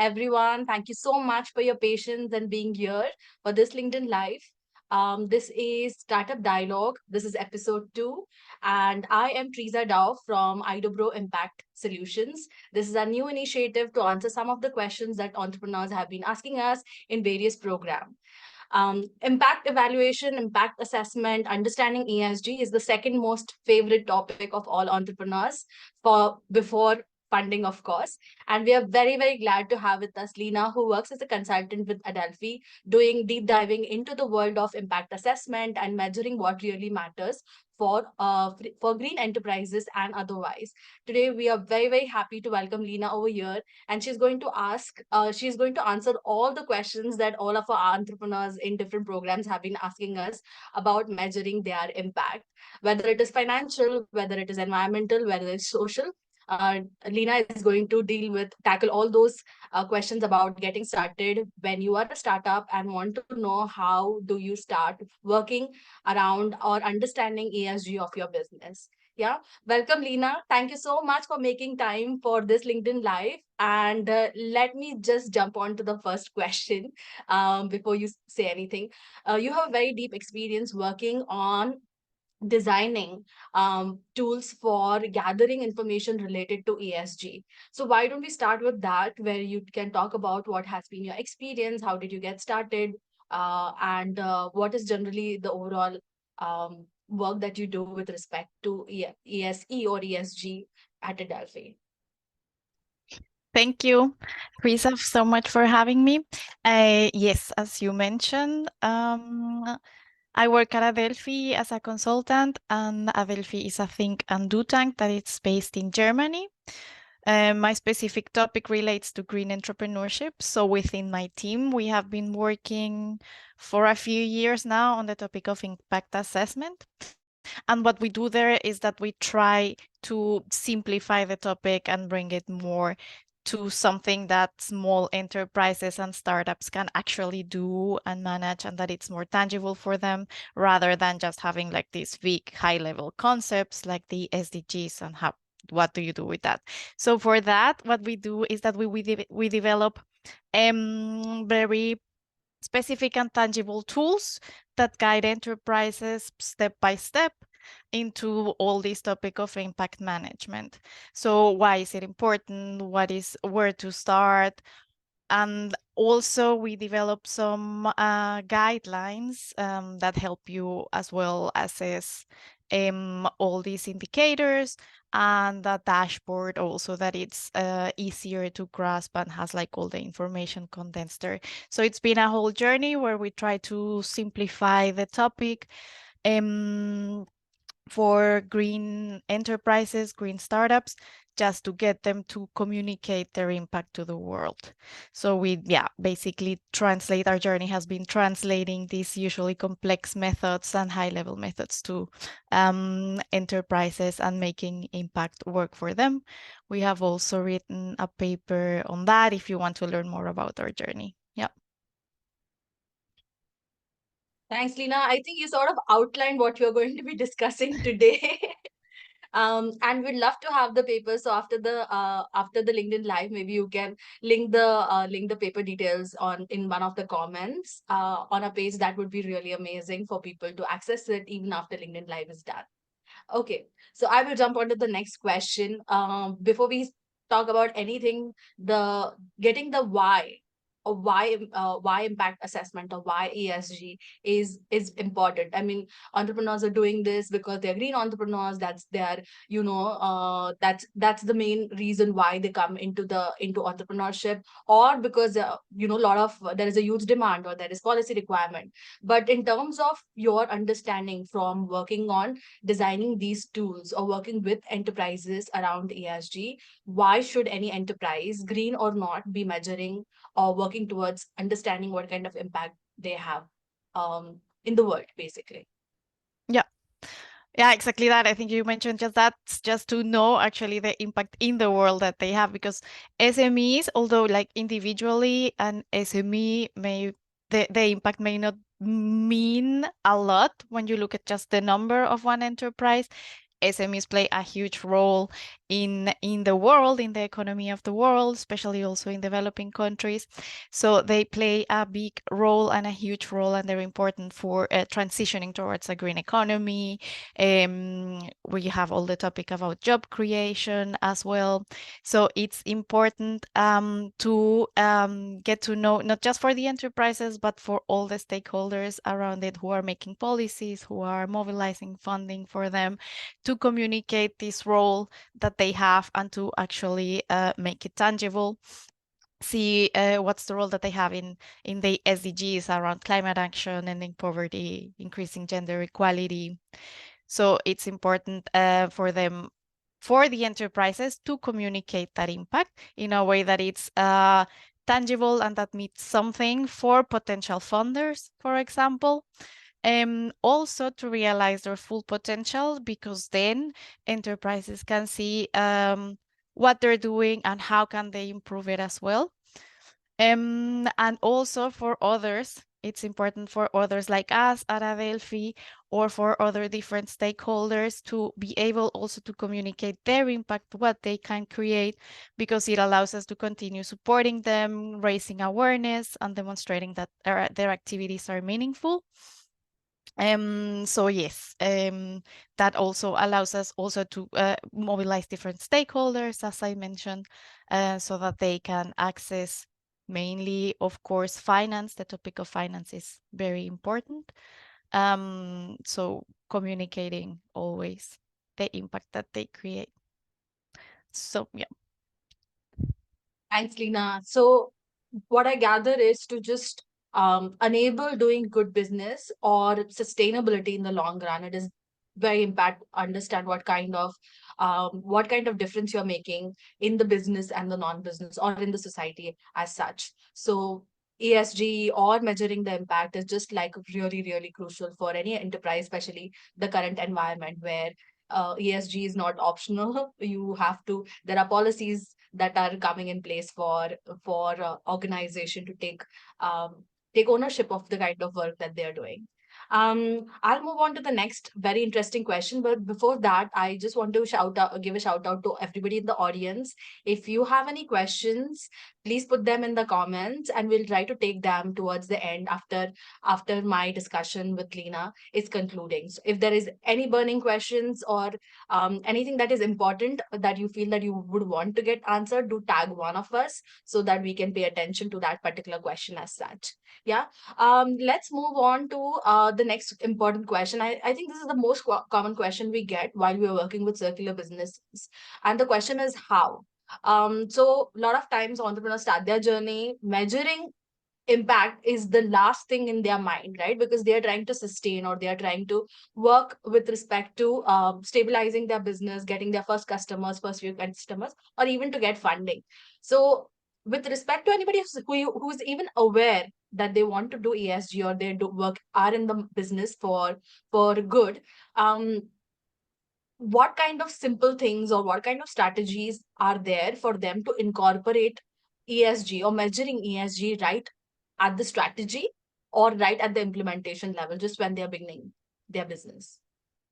everyone. Thank you so much for your patience and being here for this LinkedIn Live. This is Startup Dialogue. This is episode 2. And I am Teresa Dow from Idobro Impact Solutions. This is a new initiative to answer some of the questions that entrepreneurs have been asking us in various programs. Impact evaluation, impact assessment, understanding ESG is the second most favorite topic of all entrepreneurs for before funding, of course. And we are very, very glad to have with us Lena, who works as a consultant with Adelphi, doing deep diving into the world of impact assessment and measuring what really matters for green enterprises and otherwise. Today, we are very, very happy to welcome Lena over here, and she's going to answer all the questions that all of our entrepreneurs in different programs have been asking us about measuring their impact, whether it is financial, whether it is environmental, whether it's social. Lena is going to tackle all those questions about getting started when you are a startup and want to know how do you start working around or understanding ESG of your business. Yeah, welcome, Lena. Thank you so much for making time for this LinkedIn Live. And let me just jump on to the first question before you say anything. You have a very deep experience working on designing tools for gathering information related to ESG. So why don't we start with that, where you can talk about what has been your experience, how did you get started, and what is generally the overall work that you do with respect to ESE or ESG at Adelphi. Thank you, Teresa, so much for having me. Yes, as you mentioned, I work at Adelphi as a consultant, and Adelphi is a think and do tank that is based in Germany. My specific topic relates to green entrepreneurship. So within my team, we have been working for a few years now on the topic of impact assessment. And what we do there is that we try to simplify the topic and bring it more to something that small enterprises and startups can actually do and manage, and that it's more tangible for them, rather than just having like these big high-level concepts like the SDGs and what do you do with that. So for that, what we do is that we develop very specific and tangible tools that guide enterprises step by step into all this topic of impact management. So why is it important? Where to start? And also we develop some guidelines that help you as well assess all these indicators, and the dashboard also that it's easier to grasp and has like all the information condensed there. So it's been a whole journey where we try to simplify the topic for green enterprises, green startups, just to get them to communicate their impact to the world. So basically our journey has been translating these usually complex methods and high-level methods to enterprises and making impact work for them. We have also written a paper on that if you want to learn more about our journey. Yeah. Thanks, Lena. I think you sort of outlined what you're going to be discussing today. And we'd love to have the paper. So after the LinkedIn Live, maybe you can link the paper details in one of the comments on a page. That would be really amazing for people to access it even after LinkedIn Live is done. Okay, so I will jump on to the next question. Before we talk about anything, getting the why, or why impact assessment or why ESG is important. I mean, entrepreneurs are doing this because they're green entrepreneurs. That's their, that's the main reason why they come into entrepreneurship, or because there is a huge demand or there is policy requirement. But in terms of your understanding from working on designing these tools or working with enterprises around ESG, why should any enterprise, green or not, be measuring or working towards understanding what kind of impact they have in the world, basically? Yeah, exactly that. I think you mentioned just to know actually the impact in the world that they have, because SMEs, although like individually an SME the impact may not mean a lot when you look at just the number of one enterprise. SMEs play a huge role in the world, in the economy of the world, especially also in developing countries. So they play a big role and a huge role, and they're important for transitioning towards a green economy. We have all the topic about job creation as well. So it's important to get to know, not just for the enterprises, but for all the stakeholders around it who are making policies, who are mobilizing funding for them, to communicate this role that they have and to actually make it tangible. See what's the role that they have in the SDGs around climate action, ending poverty, increasing gender equality. So it's important for them, for the enterprises, to communicate that impact in a way that it's tangible and that means something for potential funders, for example. Also to realize their full potential, because then enterprises can see what they're doing and how can they improve it as well. And also for others, it's important for others like us at Adelphi, or for other different stakeholders, to be able also to communicate their impact, what they can create, because it allows us to continue supporting them, raising awareness, and demonstrating that their activities are meaningful. So yes, that also allows us also to mobilize different stakeholders, as I mentioned, so that they can access mainly, of course, finance. The topic of finance is very important. So communicating always the impact that they create. So yeah. Thanks, Lena. So, what I gather is to just enable doing good business or sustainability in the long run. It is very impact understand what kind of difference you're making in the business and the non-business or in the society as such. So ESG or measuring the impact is just like really, really crucial for any enterprise, especially the current environment where ESG is not optional. You have to. There are policies that are coming in place for organization to take ownership of the kind of work that they're doing. I'll move on to the next very interesting question, but before that, I just want to give a shout out to everybody in the audience. If you have any questions, please put them in the comments, and we'll try to take them towards the end after my discussion with Lena is concluding. So if there is any burning questions or anything that is important that you feel that you would want to get answered, do tag one of us so that we can pay attention to that particular question as such. Yeah. Let's move on to the next important question. I think this is the most common question we get while we are working with circular businesses. And the question is how? So a lot of times entrepreneurs start their journey measuring impact is the last thing in their mind, right? Because they are trying to sustain or they are trying to work with respect to stabilizing their business, getting their first customers, first few customers, or even to get funding. So, with respect to anybody who's even aware that they want to do ESG or they do work are in the business for good, um, what kind of simple things or what kind of strategies are there for them to incorporate ESG or measuring ESG right at the strategy or right at the implementation level, just when they're beginning their business?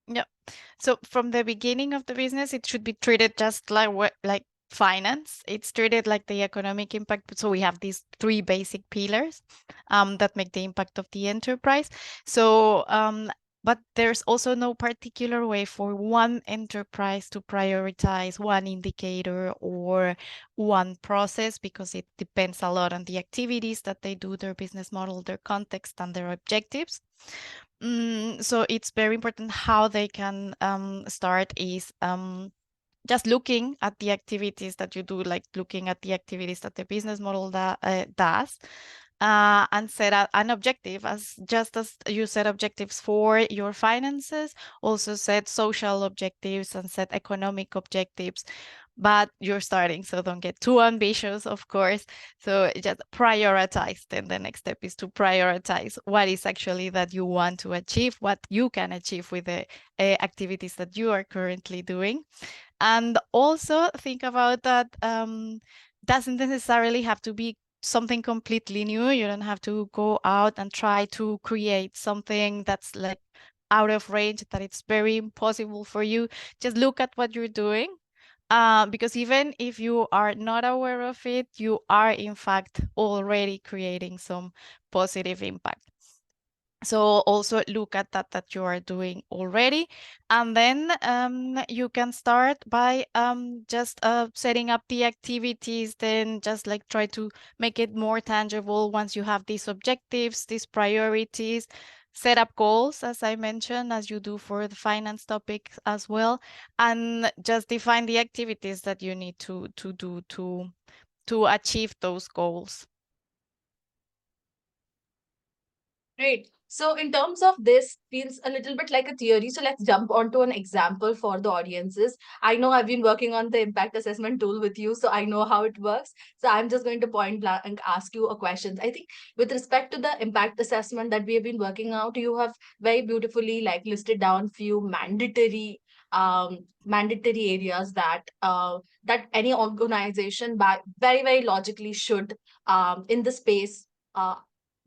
Yeah. So from the beginning of the business, it should be treated just like finance. It's treated like the economic impact. So we have these three basic pillars that make the impact of the enterprise. So but there's also no particular way for one enterprise to prioritize one indicator or one process, because it depends a lot on the activities that they do, their business model, their context, and their objectives. So it's very important how they can start is just looking at the activities that you do, like looking at the activities that the business model does, and set an objective, as just as you set objectives for your finances, also set social objectives and set economic objectives. But you're starting, so don't get too ambitious, of course. So just prioritize. Then the next step is to prioritize what is actually that you want to achieve, what you can achieve with the activities that you are currently doing. And also think about that doesn't necessarily have to be something completely new. You don't have to go out and try to create something that's like out of range, that it's very impossible for you. Just look at what you're doing Because even if you are not aware of it, you are in fact already creating some positive impact. So also look at that you are doing already, and then you can start by just setting up the activities, then just like try to make it more tangible once you have these objectives, these priorities. Set up goals, as I mentioned, as you do for the finance topic as well, and just define the activities that you need to do to achieve those goals. Great. So, in terms of this, feels a little bit like a theory. So, let's jump onto an example for the audiences. I know I've been working on the impact assessment tool with you, so I know how it works. So, I'm just going to point blank ask you a question. I think, with respect to the impact assessment that we have been working out, you have very beautifully like listed down few mandatory areas that any organization by very logically should in the space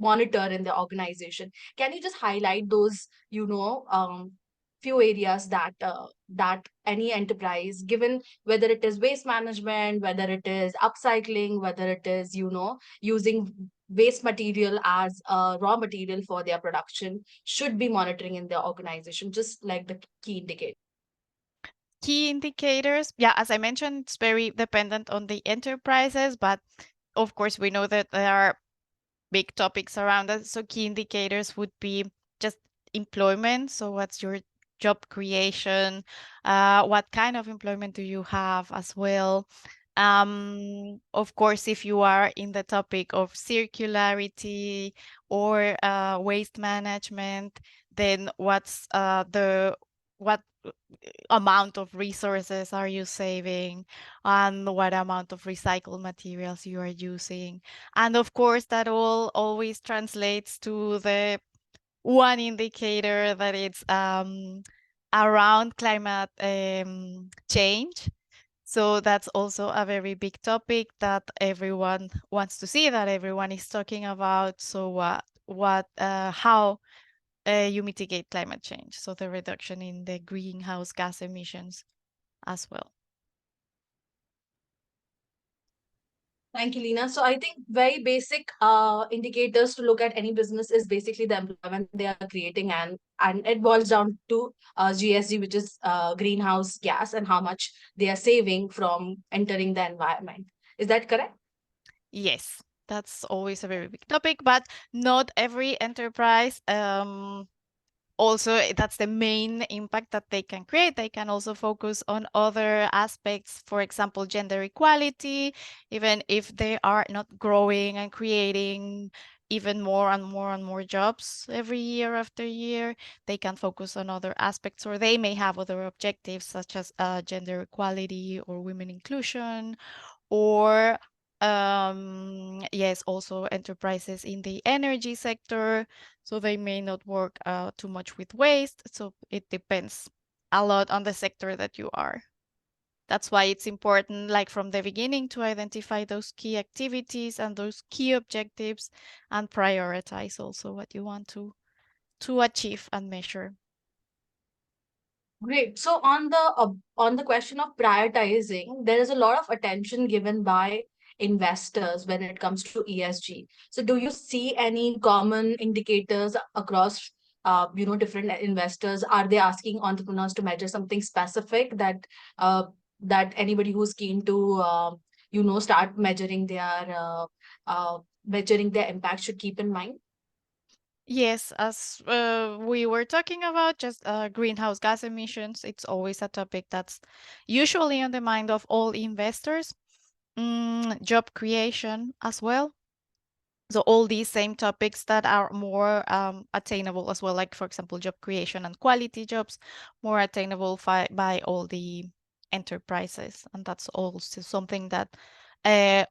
monitor in the organization. Can you just highlight those, few areas that any enterprise, given whether it is waste management, whether it is upcycling, whether it is, using waste material as a raw material for their production, should be monitoring in their organization, just like the key indicator? Key indicators, yeah, as I mentioned, it's very dependent on the enterprises, but of course we know that there are big topics around that. So key indicators would be just employment. So what's your job creation? What kind of employment do you have as well? Of course, if you are in the topic of circularity or waste management, then what amount of resources are you saving, and what amount of recycled materials you are using. And of course, that all always translates to the one indicator that it's around climate change. So that's also a very big topic that everyone wants to see, that everyone is talking about. So how you mitigate climate change, so the reduction in the greenhouse gas emissions as well. Thank you, Lena. So I think very basic indicators to look at any business is basically the employment they are creating, and it boils down to GSG, which is greenhouse gas, and how much they are saving from entering the environment. Is that correct? Yes, that's always a very big topic, but not every enterprise also that's the main impact that they can create. They can also focus on other aspects, for example, gender equality. Even if they are not growing and creating even more and more and more jobs every year after year, they can focus on other aspects, or they may have other objectives such as gender equality or women inclusion, or yes, also enterprises in the energy sector. So they may not work too much with waste. So it depends a lot on the sector that you are. That's why it's important, like from the beginning, to identify those key activities and those key objectives, and prioritize also what you want to achieve and measure. Great. So on the question of prioritizing, there is a lot of attention given by investors when it comes to ESG. So do you see any common indicators across different investors? Are they asking entrepreneurs to measure something specific uh, that anybody who's keen to start measuring their impact should keep in mind? Yes, as we were talking about, just greenhouse gas emissions, it's always a topic that's usually on the mind of all investors. Job creation as well. So all these same topics that are more attainable as well, like for example, job creation and quality jobs, more attainable by all the enterprises, and that's also something that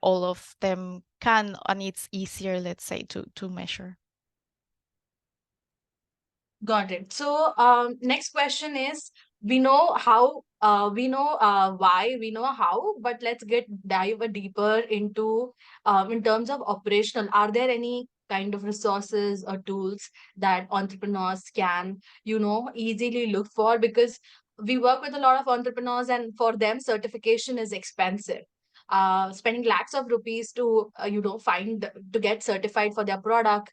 all of them can, and it's easier, let's say, to measure. Got it. So, next question is, we know why, we know how, but let's dive a deeper into, in terms of operational. Are there any kind of resources or tools that entrepreneurs can, easily look for? Because we work with a lot of entrepreneurs, and for them, certification is expensive. Spending lakhs of rupees to find to get certified for their product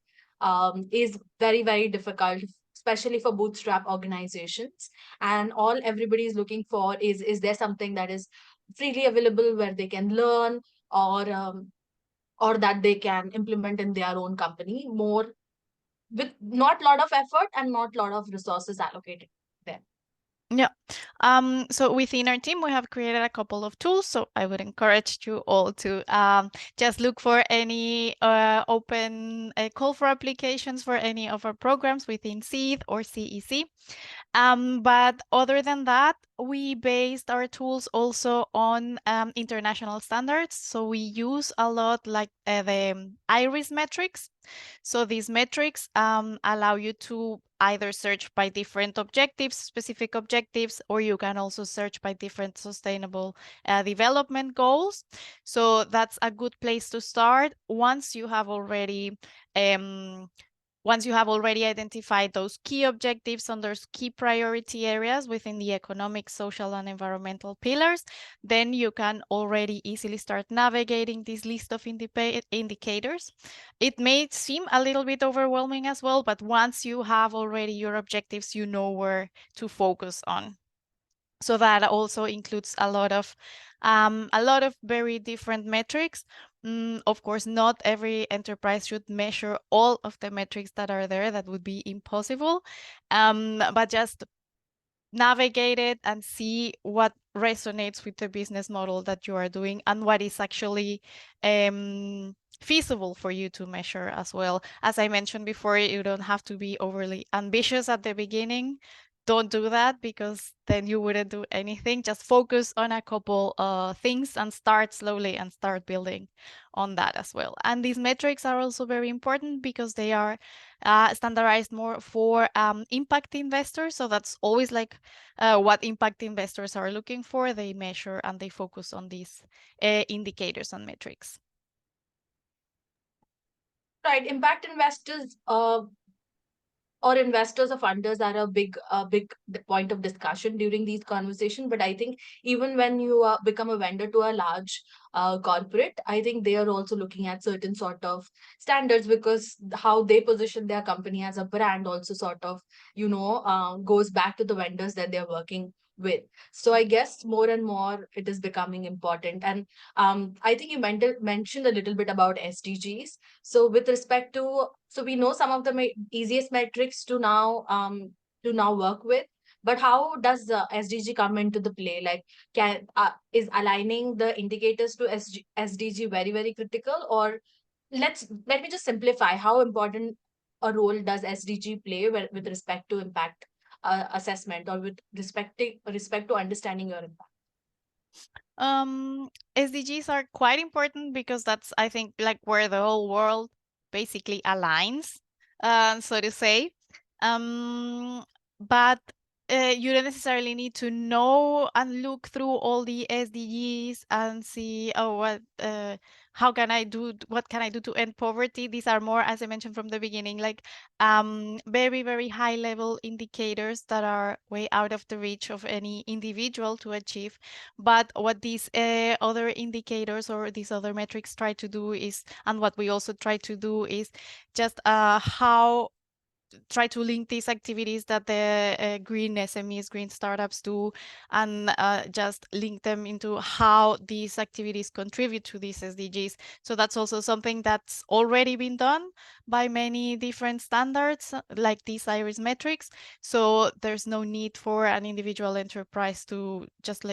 is very, very difficult, especially for bootstrap organizations. And all everybody is looking for is there something that is freely available where they can learn, or that they can implement in their own company more, with not lot of effort and not lot of resources allocated there. Yeah. So within our team, we have created a couple of tools. So I would encourage you all to just look for any open call for applications for any of our programs within SEED or CEC. But other than that, we based our tools also on international standards. So we use a lot like the IRIS metrics. So these metrics allow you to either search by different objectives, specific objectives, or you can also search by different sustainable development goals. So that's a good place to start um, once you have already identified those key objectives and those key priority areas within the economic, social, and environmental pillars, then you can already easily start navigating this list of indicators. It may seem a little bit overwhelming as well, but once you have already your objectives, you know where to focus on. So that also includes a lot of very different metrics. Of course, not every enterprise should measure all of the metrics that are there. That would be impossible. But just navigate it and see what resonates with the business model that you are doing and what is actually feasible for you to measure as well. As I mentioned before, you don't have to be overly ambitious at the beginning. Don't do that, because then you wouldn't do anything. Just focus on a couple things and start slowly and start building on that as well. And these metrics are also very important because they are standardized more for impact investors. So that's always like what impact investors are looking for. They measure and they focus on these indicators and metrics. Right. Impact investors or investors or funders are a big point of discussion during these conversations. But I think even when you become a vendor to a large corporate, I think they are also looking at certain sort of standards, because how they position their company as a brand also sort of goes back to the vendors that they're working with. So I guess more and more it is becoming important. And I think you mentioned a little bit about SDGs. So with respect to, so we know some of the easiest metrics to now work with, but how does the SDG come into the play? Like, can is aligning the indicators to SDG very, very critical? Or let me just simplify, how important a role does SDG play with respect to impact assessment, or with respect to understanding your impact? SDGs are quite important because that's, I think, like where the whole world basically aligns, so to say. Um, but you don't necessarily need to know and look through all the SDGs and see, oh, what can I do to end poverty? These are more, as I mentioned from the beginning, like very, very high level indicators that are way out of the reach of any individual to achieve. But what these other indicators or these other metrics try to do is, and what we also try to do is just how try to link these activities that the green SMEs, green startups do, and just link them into how these activities contribute to these SDGs. So that's also something that's already been done by many different standards, like these IRIS metrics. So there's no need for an individual enterprise to just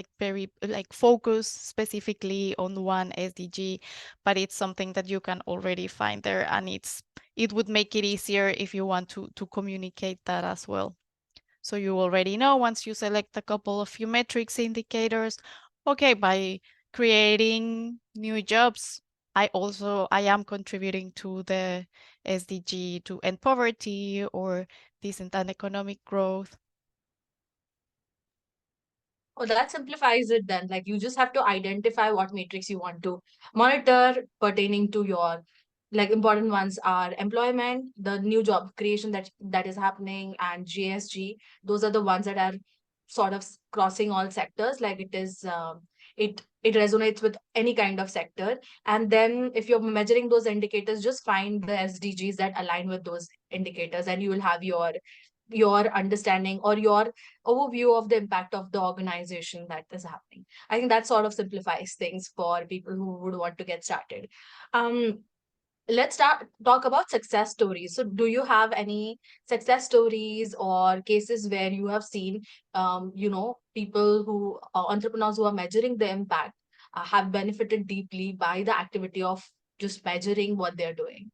focus specifically on one SDG, but it's something that you can already find there, and it would make it easier if you want to communicate that as well. So you already know, once you select a couple of few metrics indicators, okay, by creating new jobs, I am contributing to the SDG to end poverty or decent and economic growth. Oh, that simplifies it then. Like, you just have to identify what matrix you want to monitor pertaining to your, like, important ones are employment, the new job creation that is happening, and GSG. Those are the ones that are sort of crossing all sectors, like it is it resonates with any kind of sector. And then if you're measuring those indicators, just find the SDGs that align with those indicators, and you will have your understanding or your overview of the impact of the organization that is happening. I think that sort of simplifies things for people who would want to get started. um let's start talk about success stories. So do you have any success stories or cases where you have seen people who entrepreneurs who are measuring the impact have benefited deeply by the activity of just measuring what they're doing?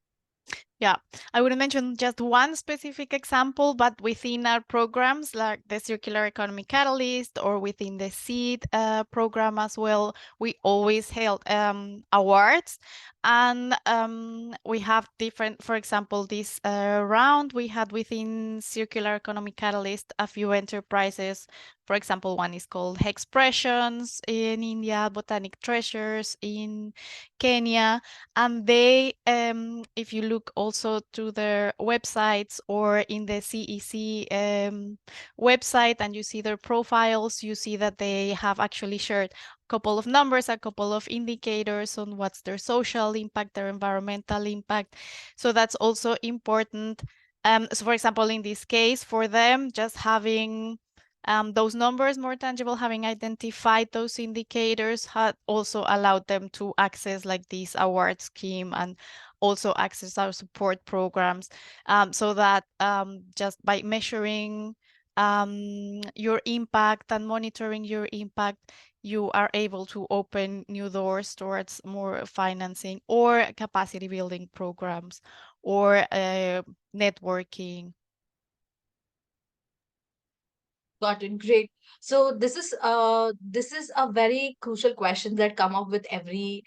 Yeah, I would mention just one specific example, but within our programs like the Circular Economy Catalyst or within the SEED program as well, we always held awards. And we have different, for example, this round we had within Circular Economy Catalyst a few enterprises. For example, one is called Hexpressions in India, Botanic Treasures in Kenya, and they if you look also to their websites or in the CEC website and you see their profiles, you see that they have actually shared a couple of numbers, a couple of indicators on what's their social impact, their environmental impact. So that's also important. So for example, in this case, for them, just having those numbers more tangible, having identified those indicators, had also allowed them to access like this award scheme and also access our support programs, so that just by measuring your impact and monitoring your impact, you are able to open new doors towards more financing or capacity building programs or networking. Got it. Great. So this is a very crucial question that come up with every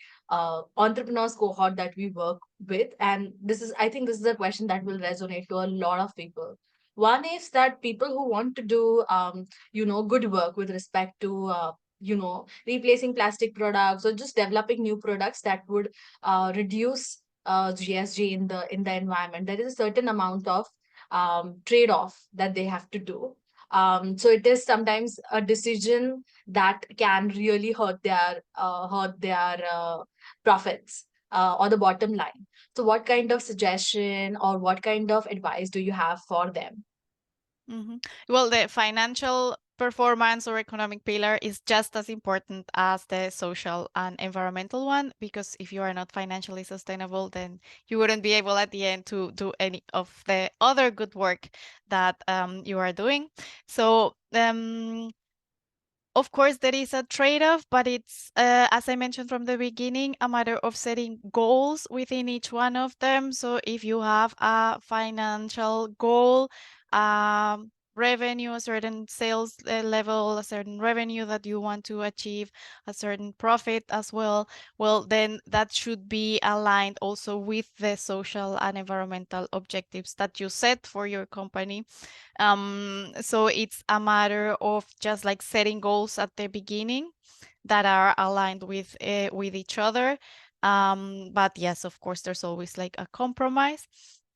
entrepreneurs cohort that we work with, and I think this is a question that will resonate to a lot of people. One is that people who want to do good work with respect to replacing plastic products or just developing new products that would reduce GSG in the environment. There is a certain amount of trade off that they have to do. So it is sometimes a decision that can really hurt their profits or the bottom line. So what kind of suggestion or what kind of advice do you have for them? Mhm. Well, the financial performance or economic pillar is just as important as the social and environmental one, because if you are not financially sustainable, then you wouldn't be able at the end to do any of the other good work that you are doing. So of course, there is a trade-off, but it's, as I mentioned from the beginning, a matter of setting goals within each one of them. So if you have a financial goal, revenue, a certain sales level, a certain revenue that you want to achieve, a certain profit as well, well, then that should be aligned also with the social and environmental objectives that you set for your company. So it's a matter of just like setting goals at the beginning that are aligned with each other. But yes, of course, there's always like a compromise.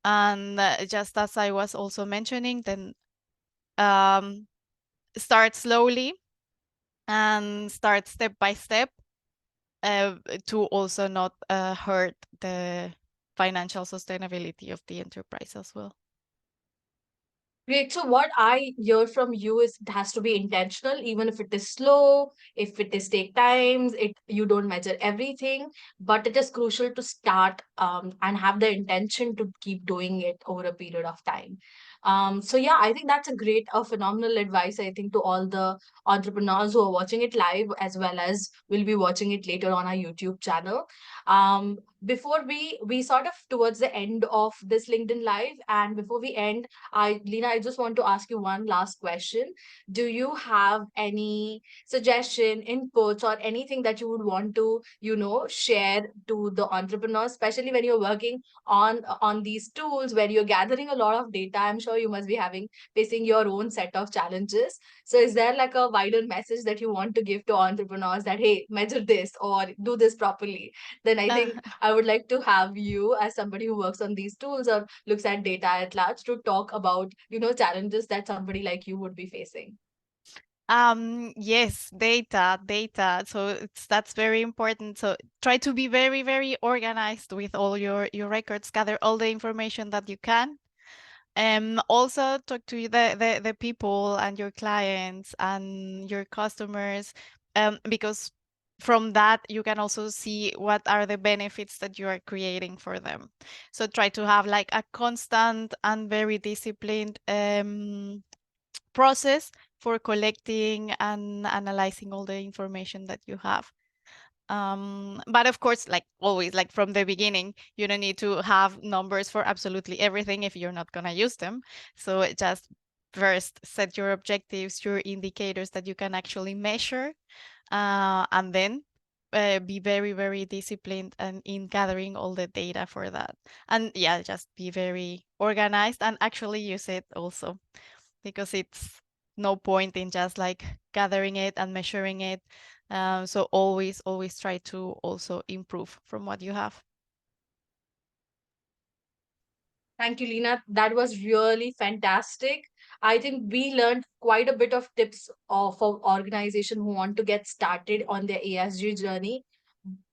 And just as I was also mentioning, then um, start slowly and start step by step, uh, to also not hurt the financial sustainability of the enterprise as well. Great. So what I hear from you is it has to be intentional, even if it is slow, if it is take times, it you don't measure everything, but it is crucial to start and have the intention to keep doing it over a period of time. So yeah, I think that's a phenomenal advice, I think, to all the entrepreneurs who are watching it live as well as will be watching it later on our YouTube channel. Before we sort of towards the end of this LinkedIn live, and before we end, Lena, I just want to ask you one last question. Do you have any suggestion, inputs, or anything that you would want to, share to the entrepreneurs, especially when you're working on these tools where you're gathering a lot of data? I'm sure you must be facing your own set of challenges. So is there like a wider message that you want to give to entrepreneurs that, hey, measure this or do this properly? Then I think I would like to have you, as somebody who works on these tools or looks at data at large, to talk about challenges that somebody like you would be facing. Yes, data. So that's very important. So try to be very, very organized with all your records, gather all the information that you can. Also talk to the people and your clients and your customers, because from that you can also see what are the benefits that you are creating for them. So try to have like a constant and very disciplined process for collecting and analyzing all the information that you have. But of course, like always, like from the beginning, you don't need to have numbers for absolutely everything if you're not gonna use them. So just first set your objectives, your indicators that you can actually measure, and then be very, very disciplined and in gathering all the data for that. And yeah, just be very organized and actually use it also, because it's no point in just like gathering it and measuring it. So always, always try to also improve from what you have. Thank you, Lena. That was really fantastic. I think we learned quite a bit of tips for organization who want to get started on their ESG journey.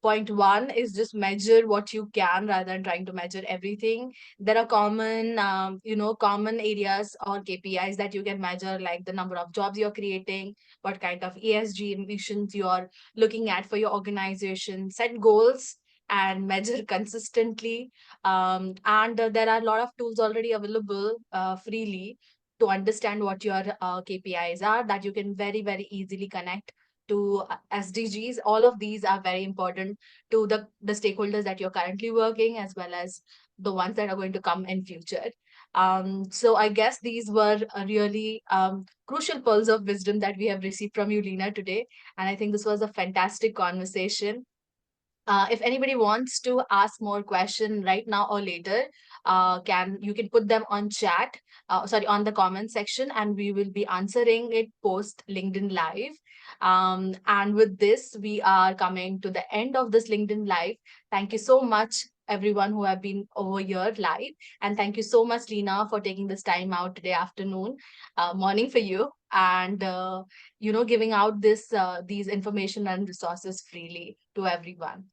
Point one is just measure what you can rather than trying to measure everything. There are common common areas or KPIs that you can measure, like the number of jobs you're creating, what kind of ESG emissions you're looking at for your organization. Set goals and measure consistently. And there are a lot of tools already available freely to understand what your KPIs are, that you can very, very easily connect to SDGs. All of these are very important to the stakeholders that you're currently working, as well as the ones that are going to come in future. So I guess these were a really crucial pearls of wisdom that we have received from you, Lena, today. And I think this was a fantastic conversation. If anybody wants to ask more question right now or later, can you can put them on chat, sorry, on the comment section, and we will be answering it post LinkedIn Live. And with this, we are coming to the end of this LinkedIn Live. Thank you so much, everyone who have been over here live, and thank you so much, Lena, for taking this time out today afternoon, morning for you, and giving out these information and resources freely to everyone.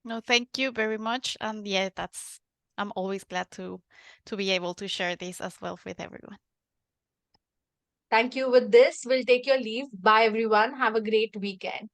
No, thank you very much. And yeah, I'm always glad to be able to share this as well with everyone. Thank you. With this, we'll take your leave. Bye, everyone. Have a great weekend.